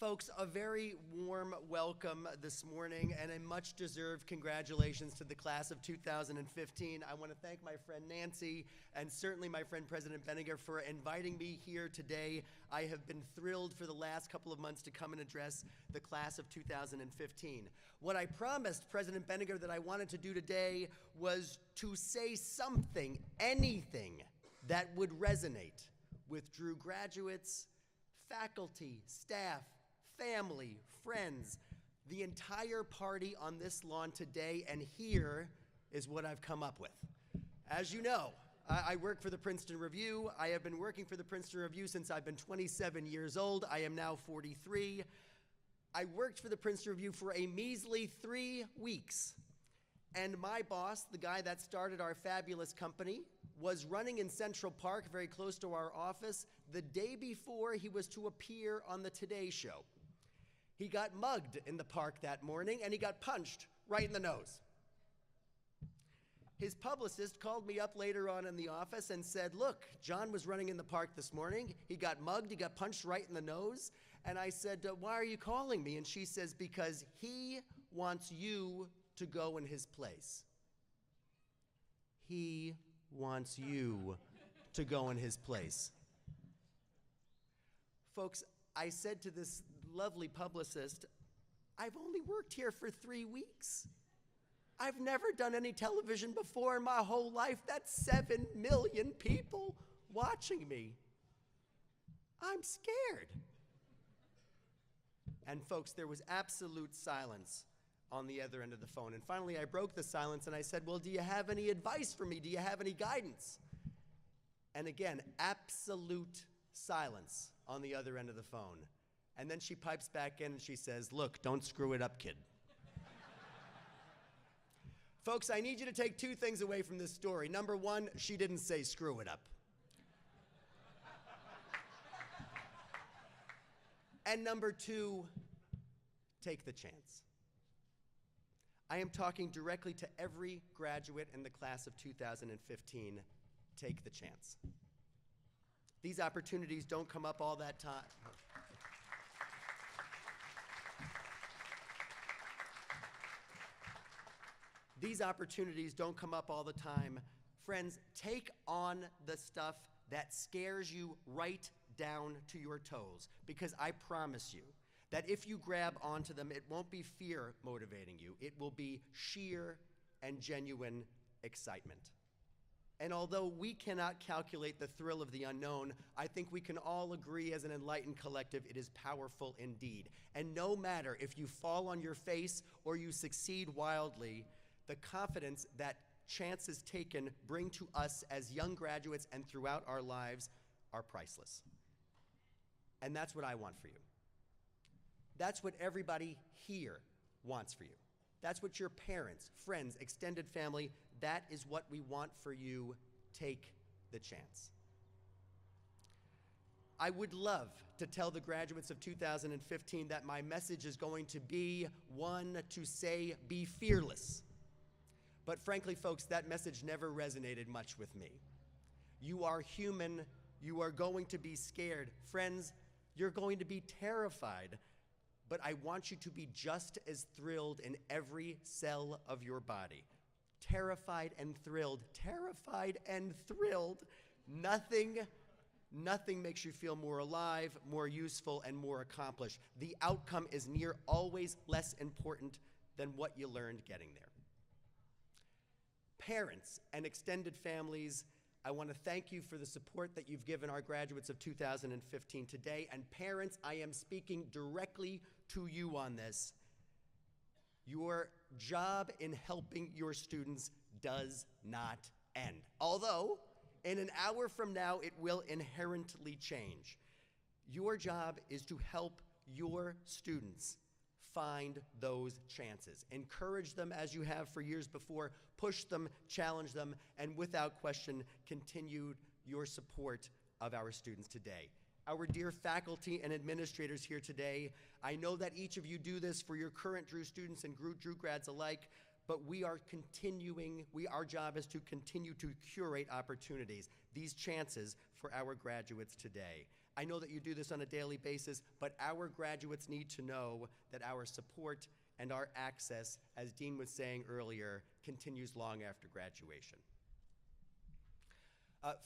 Folks, a very warm welcome this morning and a much-deserved congratulations to the class of 2015. I want to thank my friend Nancy and certainly my friend President Benninger for inviting me here today. I have been thrilled for the last couple of months to come and address the class of 2015. What I promised President Benninger that I wanted to do today was to say something, anything, that would resonate with Drew graduates, faculty, staff, family, friends, the entire party on this lawn today, and here is what I've come up with. As you know, I work for the Princeton Review. I have been working for the Princeton Review since I've been 27 years old. I am now 43. I worked for the Princeton Review for a measly 3 weeks. And my boss, the guy that started our fabulous company, was running in Central Park, very close to our office, the day before he was to appear on the Today Show. He got mugged in the park that morning, and he got punched right in the nose. His publicist called me up later on in the office and said, look, John was running in the park this morning. He got mugged. He got punched right in the nose. And I said, why are you calling me? And she says, because he wants you to go in his place. He wants you to go in his place. Folks, I said to this lovely publicist, I've only worked here for 3 weeks. I've never done any television before in my whole life. That's 7 million people watching me. I'm scared. And folks, there was absolute silence on the other end of the phone. And finally, I broke the silence and I said, well, do you have any advice for me? Do you have any guidance? And again, absolute silence on the other end of the phone. And then she pipes back in and she says, look, don't screw it up, kid. Folks, I need you to take 2 things away from this story. Number 1, she didn't say screw it up. And number 2, take the chance. I am talking directly to every graduate in the class of 2015. Take the chance. These opportunities don't come up all that time. These opportunities don't come up all the time. Friends, take on the stuff that scares you right down to your toes, because I promise you that if you grab onto them, it won't be fear motivating you. It will be sheer and genuine excitement. And although we cannot calculate the thrill of the unknown, I think we can all agree as an enlightened collective it is powerful indeed. And no matter if you fall on your face or you succeed wildly, the confidence that chances taken bring to us as young graduates and throughout our lives are priceless. And that's what I want for you. That's what everybody here wants for you. That's what your parents, friends, extended family, that is what we want for you. Take the chance. I would love to tell the graduates of 2015 that my message is going to be one to say, be fearless. But frankly, folks, that message never resonated much with me. You are human. You are going to be scared. Friends, you're going to be terrified. But I want you to be just as thrilled in every cell of your body. Terrified and thrilled. Terrified and thrilled. Nothing makes you feel more alive, more useful, and more accomplished. The outcome is near always less important than what you learned getting there. Parents and extended families, I want to thank you for the support that you've given our graduates of 2015 today. And parents, I am speaking directly to you on this. Your job in helping your students does not end. Although, in an hour from now, it will inherently change. Your job is to help your students find those chances. Encourage them as you have for years before. Push them, challenge them, and without question, continue your support of our students today. Our dear faculty and administrators here today, I know that each of you do this for your current Drew students and Drew grads alike, but our job is to continue to curate opportunities, these chances for our graduates today. I know that you do this on a daily basis, but our graduates need to know that our support and our access, as Dean was saying earlier, continues long after graduation.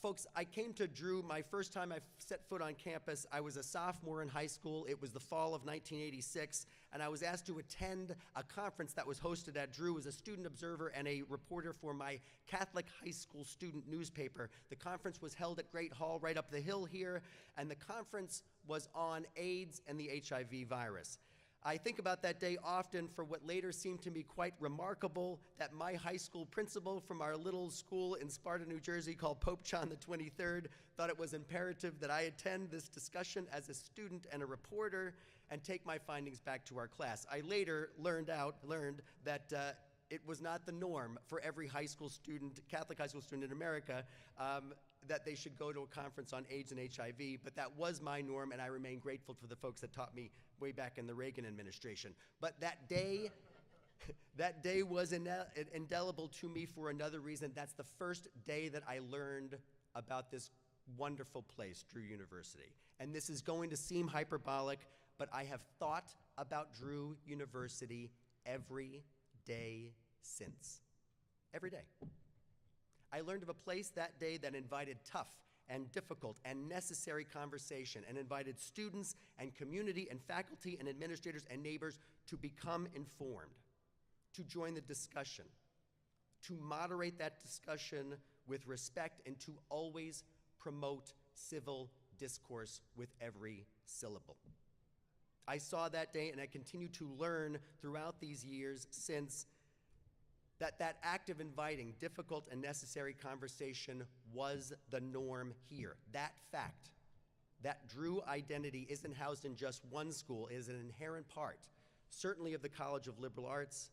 Folks, I came to Drew, my first time I set foot on campus, I was a sophomore in high school. It was the fall of 1986, and I was asked to attend a conference that was hosted at Drew as a student observer and a reporter for my Catholic high school student newspaper. The conference was held at Great Hall right up the hill here, and the conference was on AIDS and the HIV virus. I think about that day often for what later seemed to me quite remarkable, that my high school principal from our little school in Sparta, New Jersey called Pope John XXIII thought it was imperative that I attend this discussion as a student and a reporter and take my findings back to our class. I later learned that it was not the norm for every high school student, Catholic high school student in America, that they should go to a conference on AIDS and HIV, but that was my norm, and I remain grateful for the folks that taught me way back in the Reagan administration. But that day was indelible to me for another reason. That's the first day that I learned about this wonderful place, Drew University. And this is going to seem hyperbolic, but I have thought about Drew University every day since. Every day. I learned of a place that day that invited tough and difficult and necessary conversation, and invited students and community and faculty and administrators and neighbors to become informed, to join the discussion, to moderate that discussion with respect, and to always promote civil discourse with every syllable. I saw that day, and I continue to learn throughout these years since that act of inviting difficult and necessary conversation was the norm here. That fact, that Drew identity isn't housed in just one school, is an inherent part, certainly of the College of Liberal Arts,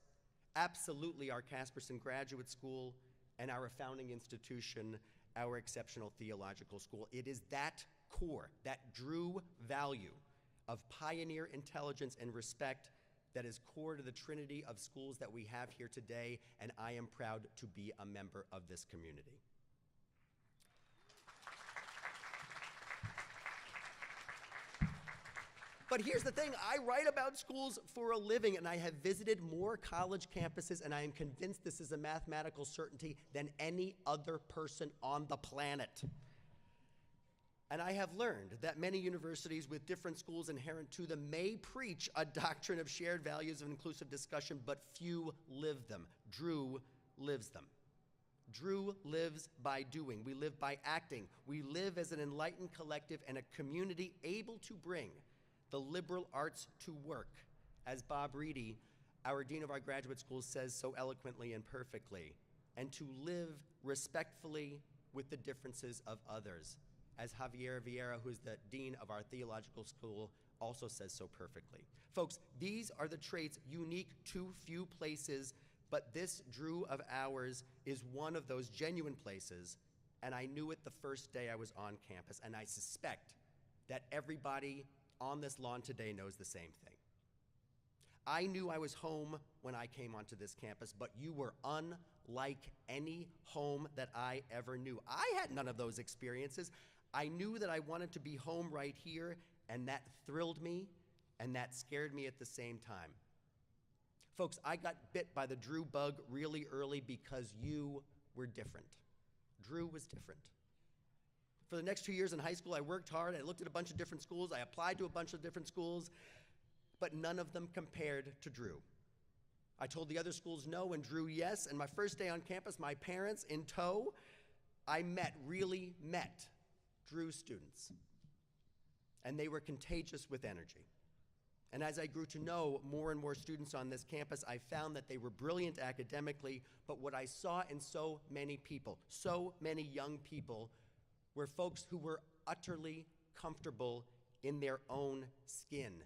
absolutely our Casperson Graduate School, and our founding institution, our exceptional theological school. It is that core, that Drew value of pioneer intelligence and respect that is core to the trinity of schools that we have here today, and I am proud to be a member of this community. But here's the thing, I write about schools for a living, and I have visited more college campuses, and I am convinced this is a mathematical certainty, than any other person on the planet. And I have learned that many universities with different schools inherent to them may preach a doctrine of shared values of inclusive discussion, but few live them. Drew lives them. Drew lives by doing. We live by acting. We live as an enlightened collective and a community able to bring the liberal arts to work, as Bob Reedy, our dean of our graduate schools, says so eloquently and perfectly, and to live respectfully with the differences of others, as Javier Vieira, who's the dean of our theological school, also says so perfectly. Folks, these are the traits unique to few places, but this Drew of ours is one of those genuine places, and I knew it the first day I was on campus, and I suspect that everybody on this lawn today knows the same thing. I knew I was home when I came onto this campus, but you were unlike any home that I ever knew. I had none of those experiences. I knew that I wanted to be home right here, and that thrilled me, and that scared me at the same time. Folks, I got bit by the Drew bug really early because you were different. Drew was different. For the next 2 years in high school, I worked hard. I looked at a bunch of different schools. I applied to a bunch of different schools, but none of them compared to Drew. I told the other schools no and Drew yes, and my first day on campus, my parents in tow, I really met Drew students, and they were contagious with energy. And as I grew to know more and more students on this campus, I found that they were brilliant academically, but what I saw in so many people, so many young people, were folks who were utterly comfortable in their own skin,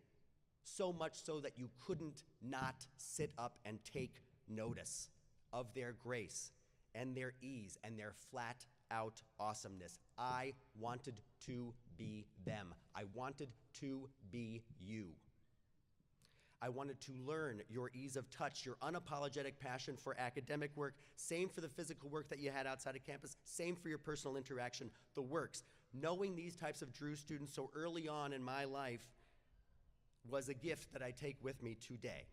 so much so that you couldn't not sit up and take notice of their grace and their ease and their flat-out awesomeness. I wanted to be them. I wanted to be you. I wanted to learn your ease of touch, your unapologetic passion for academic work, same for the physical work that you had outside of campus, same for your personal interaction, the works. Knowing these types of Drew students so early on in my life was a gift that I take with me today.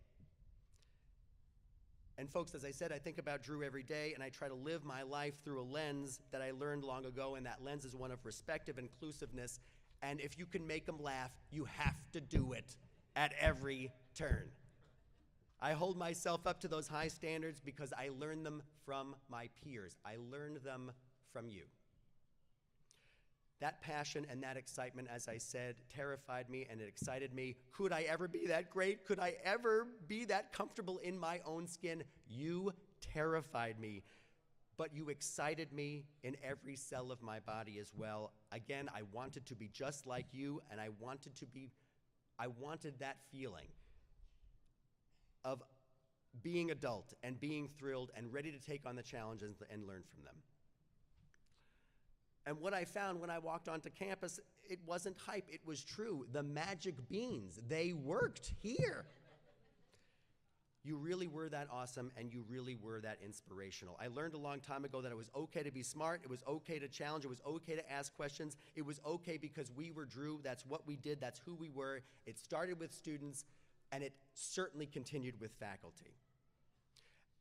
And folks, as I said, I think about Drew every day, and I try to live my life through a lens that I learned long ago, and that lens is one of respect, of inclusiveness, and if you can make them laugh, you have to do it at every turn. I hold myself up to those high standards because I learned them from my peers. I learned them from you. That passion and that excitement, as I said, terrified me and it excited me. Could I ever be that great? Could I ever be that comfortable in my own skin? You terrified me, but you excited me in every cell of my body as well. Again, I wanted to be just like you, and I wanted that feeling of being adult and being thrilled and ready to take on the challenges and learn from them. And what I found when I walked onto campus, it wasn't hype, it was true. The magic beans, they worked here. You really were that awesome, and you really were that inspirational. I learned a long time ago that it was okay to be smart, it was okay to challenge, it was okay to ask questions, it was okay because we were Drew, that's what we did, that's who we were. It started with students, and it certainly continued with faculty.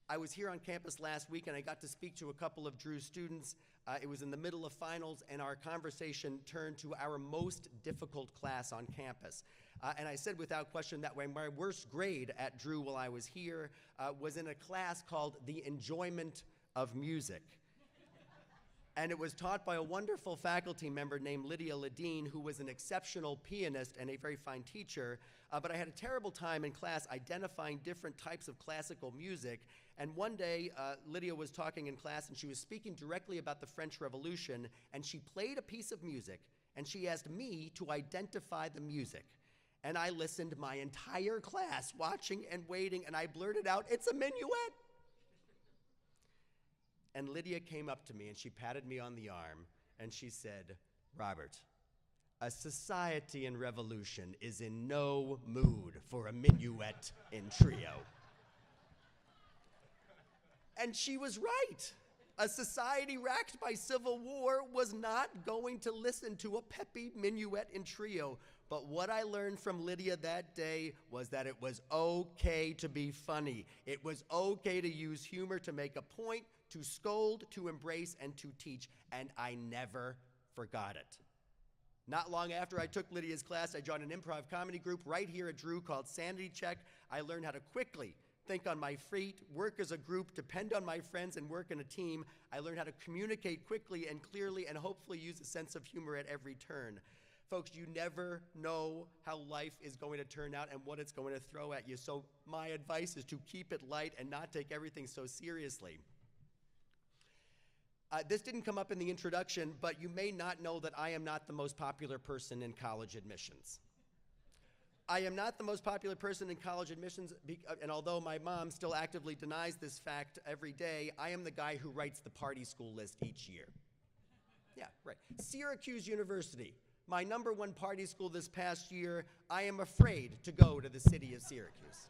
I was here on campus last week, and I got to speak to a couple of Drew students. It was in the middle of finals, and our conversation turned to our most difficult class on campus. And I said without question that my worst grade at Drew while I was here was in a class called The Enjoyment of Music. And it was taught by a wonderful faculty member named Lydia Ledeen, who was an exceptional pianist and a very fine teacher. But I had a terrible time in class identifying different types of classical music. And one day, Lydia was talking in class, and she was speaking directly about the French Revolution, and she played a piece of music, and she asked me to identify the music. And I listened my entire class, watching and waiting, and I blurted out, "It's a minuet." And Lydia came up to me, and she patted me on the arm, and she said, "Robert, a society in revolution is in no mood for a minuet in trio." And she was right. A society racked by civil war was not going to listen to a peppy minuet in trio. But what I learned from Lydia that day was that it was okay to be funny. It was okay to use humor to make a point, to scold, to embrace, and to teach. And I never forgot it. Not long after I took Lydia's class, I joined an improv comedy group right here at Drew called Sanity Check. I learned how to quickly think on my feet, work as a group, depend on my friends, and work in a team. I learned how to communicate quickly and clearly and hopefully use a sense of humor at every turn. Folks, you never know how life is going to turn out and what it's going to throw at you. So my advice is to keep it light and not take everything so seriously. This didn't come up in the introduction, but you may not know that I am not the most popular person in college admissions. I am not the most popular person in college admissions, and although my mom still actively denies this fact every day, I am the guy who writes the party school list each year. Yeah, right. Syracuse University, my #1 party school this past year. I am afraid to go to the city of Syracuse.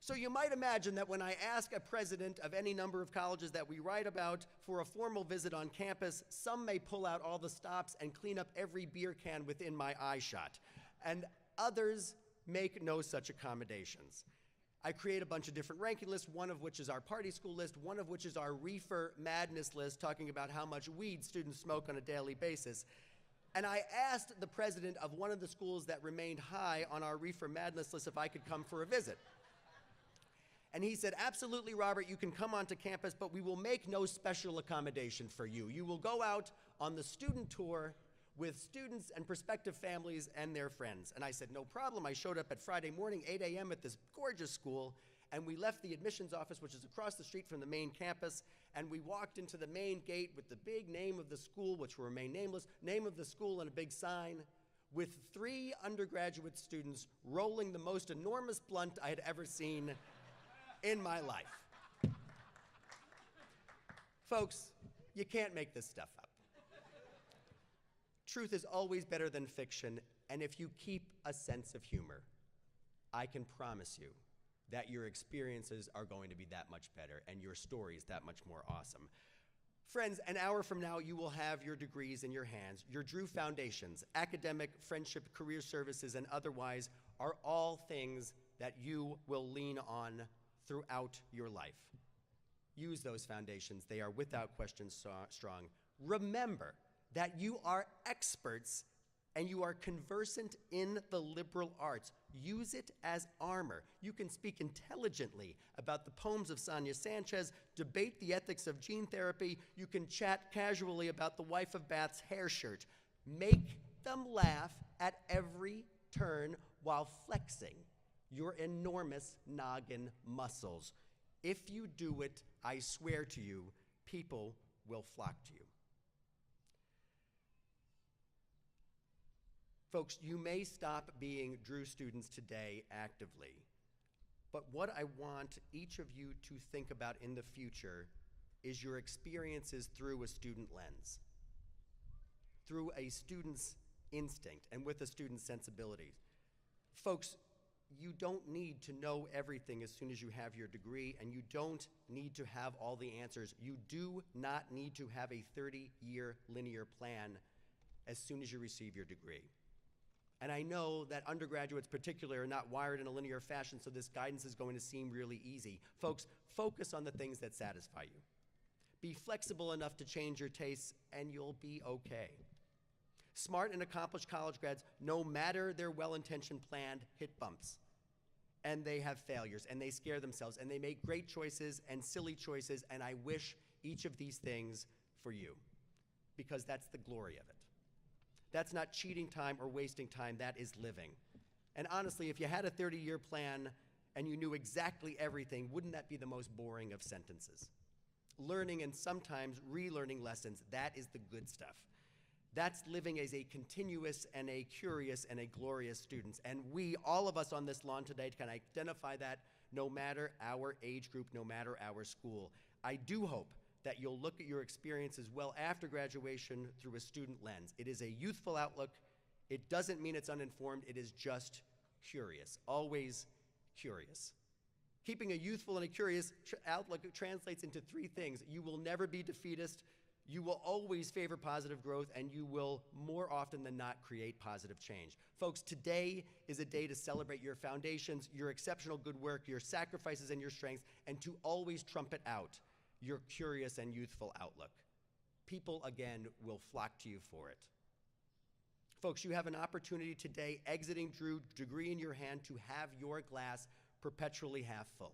So you might imagine that when I ask a president of any number of colleges that we write about for a formal visit on campus, some may pull out all the stops and clean up every beer can within my eye shot, and others make no such accommodations. I create a bunch of different ranking lists, one of which is our party school list, one of which is our reefer madness list, talking about how much weed students smoke on a daily basis. And I asked the president of one of the schools that remained high on our reefer madness list if I could come for a visit. And he said, "Absolutely, Robert, you can come onto campus, but we will make no special accommodation for you. You will go out on the student tour with students and prospective families and their friends." And I said, "No problem." I showed up at Friday morning, 8 a.m. at this gorgeous school, and we left the admissions office, which is across the street from the main campus, and we walked into the main gate with the big name of the school, which will remain nameless, name of the school and a big sign, with 3 undergraduate students rolling the most enormous blunt I had ever seen in my life. Folks, you can't make this stuff up. Truth is always better than fiction, and if you keep a sense of humor, I can promise you that your experiences are going to be that much better and your stories that much more awesome. Friends, an hour from now, you will have your degrees in your hands. Your Drew foundations, academic, friendship, career services, and otherwise are all things that you will lean on throughout your life. Use those foundations. They are without question strong. Remember that you are experts and you are conversant in the liberal arts. Use it as armor. You can speak intelligently about the poems of Sonia Sanchez, debate the ethics of gene therapy. You can chat casually about the wife of Bath's hair shirt. Make them laugh at every turn while flexing your enormous noggin muscles. If you do it, I swear to you, people will flock to you. Folks, you may stop being Drew students today actively, but what I want each of you to think about in the future is your experiences through a student lens, through a student's instinct, and with a student's sensibilities. Folks, you don't need to know everything as soon as you have your degree, and you don't need to have all the answers. You do not need to have a 30-year linear plan as soon as you receive your degree. And I know that undergraduates particularly are not wired in a linear fashion, so this guidance is going to seem really easy. Folks, focus on the things that satisfy you. Be flexible enough to change your tastes, and you'll be okay. Smart and accomplished college grads, no matter their well-intentioned plan, hit bumps. And they have failures, and they scare themselves, and they make great choices and silly choices, and I wish each of these things for you, because that's the glory of it. That's not cheating time or wasting time, that is living. And honestly, if you had a 30-year plan and you knew exactly everything, wouldn't that be the most boring of sentences? Learning and sometimes relearning lessons, that is the good stuff. That's living as a continuous and a curious and a glorious student. And we, all of us on this lawn today, can identify that no matter our age group, no matter our school. I do hope that you'll look at your experiences well after graduation through a student lens. It is a youthful outlook. It doesn't mean it's uninformed. It is just curious, always curious. Keeping a youthful and a curious outlook translates into three things. You will never be defeatist. You will always favor positive growth, and you will more often than not create positive change. Folks, today is a day to celebrate your foundations, your exceptional good work, your sacrifices and your strengths, and to always trumpet out your curious and youthful outlook. People, again, will flock to you for it. Folks, you have an opportunity today, exiting Drew, degree in your hand, to have your glass perpetually half full.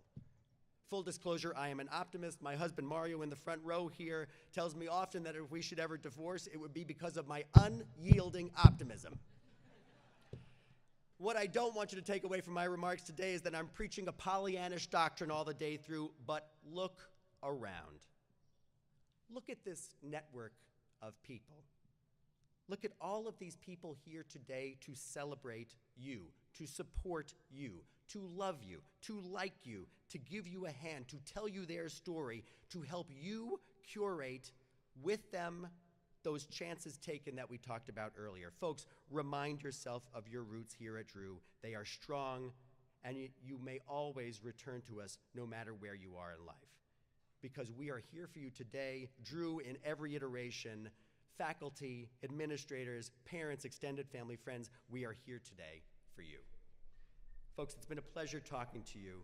Full disclosure, I am an optimist. My husband Mario in the front row here tells me often that if we should ever divorce, it would be because of my unyielding optimism. What I don't want you to take away from my remarks today is that I'm preaching a Pollyannish doctrine all the day through, but look around. Look at this network of people. Look at all of these people here today to celebrate you, to support you, to love you, to like you, to give you a hand, to tell you their story, to help you curate with them those chances taken that we talked about earlier. Folks, remind yourself of your roots here at Drew. They are strong, and you may always return to us no matter where you are in life. Because we are here for you today, Drew in every iteration, faculty, administrators, parents, extended family, friends, we are here today for you. Folks, it's been a pleasure talking to you.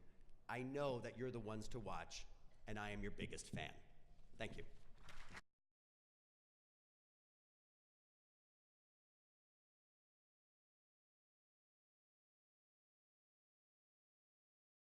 I know that you're the ones to watch, and I am your biggest fan. Thank you.